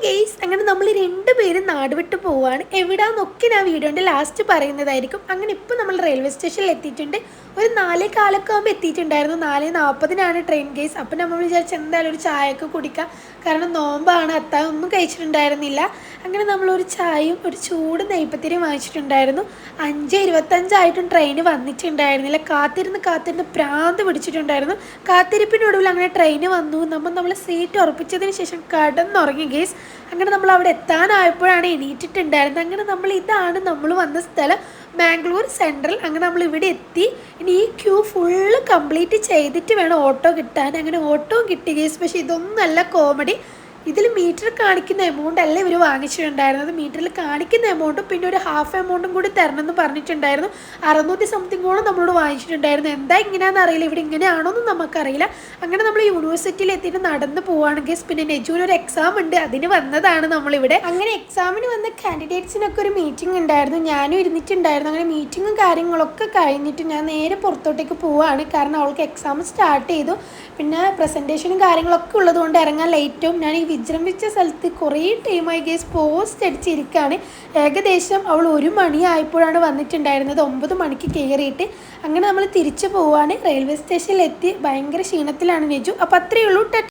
Guys അങ്ങനെ നമ്മൾ രണ്ടുപേരും നാട് വിട്ട് പോവാണ്. എവിടാന്നൊക്കെ ഞാൻ വീഡിയോൻ്റെ ലാസ്റ്റ് പറയുന്നതായിരിക്കും. അങ്ങനെ ഇപ്പോൾ നമ്മൾ റെയിൽവേ സ്റ്റേഷനിൽ എത്തിയിട്ടുണ്ട്. ഒരു 4:15 ആകുമ്പോൾ എത്തിയിട്ടുണ്ടായിരുന്നു. 4:40 ട്രെയിൻ ഗെയ്സ്. അപ്പം നമ്മൾ വിചാരിച്ച് എന്തായാലും ഒരു ചായയൊക്കെ കുടിക്കാം, കാരണം നോമ്പാണ്, അത്താഴം ഒന്നും കഴിച്ചിട്ടുണ്ടായിരുന്നില്ല. അങ്ങനെ നമ്മളൊരു ചായയും ഒരു ചൂട് നെയ്പ്പത്തിരിയും വാങ്ങിച്ചിട്ടുണ്ടായിരുന്നു. 5:25 ട്രെയിന് വന്നിട്ടുണ്ടായിരുന്നില്ല. കാത്തിരുന്ന് പ്രാന്ത് പിടിച്ചിട്ടുണ്ടായിരുന്നു. കാത്തിരിപ്പിനൊടുവിൽ അങ്ങനെ ട്രെയിന് വന്നു. നമ്മൾ സീറ്റ് ഉറപ്പിച്ചതിന് ശേഷം കടന്നുറങ്ങി ഗെയ്സ്. അങ്ങനെ നമ്മൾ അവിടെ എത്താനായപ്പോഴാണ് എണീറ്റിട്ടുണ്ടായിരുന്നത്. അങ്ങനെ ഇതാണ് നമ്മൾ വന്ന സ്ഥലം, മാംഗ്ലൂർ സെൻട്രൽ. അങ്ങനെ നമ്മൾ ഇവിടെ എത്തി. ഇനി ഈ ക്യൂ ഫുള്ള് കംപ്ലീറ്റ് ചെയ്തിട്ട് വേണം ഓട്ടോ കിട്ടാൻ. അങ്ങനെ ഓട്ടോ കിട്ടി ഗെയ്സ്. പക്ഷേ ഇതൊന്നല്ല കോമഡി, ഇതിൽ മീറ്റർ കാണിക്കുന്ന എമൗണ്ട് അല്ല ഇവർ വാങ്ങിച്ചിട്ടുണ്ടായിരുന്നത്. മീറ്ററിൽ കാണിക്കുന്ന എമൗണ്ടും പിന്നെ ഒരു ഹാഫ് എമൗണ്ടും കൂടി തരണമെന്ന് പറഞ്ഞിട്ടുണ്ടായിരുന്നു. 600 സംതിങ്ങോളം നമ്മളോട് വാങ്ങിച്ചിട്ടുണ്ടായിരുന്നു. എന്താ ഇങ്ങനെയാണെന്ന് അറിയില്ല, ഇവിടെ ഇങ്ങനെയാണോന്നും നമുക്കറിയില്ല. അങ്ങനെ നമ്മൾ യൂണിവേഴ്സിറ്റിയിൽ എത്തിയിട്ട് നടന്ന് പോവുകയാണെങ്കിൽ പിന്നെ നെജുവിന് ഒരു എക്സാം ഉണ്ട്, അതിന് വന്നതാണ് നമ്മളിവിടെ. അങ്ങനെ എക്സാമിന് വന്ന കാൻഡിഡേറ്റ്സിനൊക്കെ ഒരു മീറ്റിംഗ് ഉണ്ടായിരുന്നു, ഞാനും ഇരുന്നിട്ടുണ്ടായിരുന്നു. അങ്ങനെ മീറ്റിങ്ങും കാര്യങ്ങളൊക്കെ കഴിഞ്ഞിട്ട് ഞാൻ നേരെ പുറത്തോട്ടേക്ക് പോവുകയാണ്, കാരണം അവൾക്ക് എക്സാം സ്റ്റാർട്ട് ചെയ്തു. പിന്നെ പ്രസൻറ്റേഷനും കാര്യങ്ങളൊക്കെ ഉള്ളതുകൊണ്ട് ഇറങ്ങാൻ ലേറ്റും. ഞാൻ ഈ വിജൃംഭിച്ച സ്ഥലത്ത് കുറേ ടൈമായി ഗേസ് പോസ്റ്റ് അടിച്ചിരിക്കുകയാണ്. ഏകദേശം അവൾ 1 മണിയായപ്പോഴാണ് വന്നിട്ടുണ്ടായിരുന്നത്, 9 മണിക്ക് കയറിയിട്ട്. അങ്ങനെ നമ്മൾ തിരിച്ചു പോവുകയാണ്. റെയിൽവേ സ്റ്റേഷനിലെത്തി ഭയങ്കര ക്ഷീണത്തിലാണ് നെജു. അപ്പോൾ അത്രയേ ഉള്ളൂ.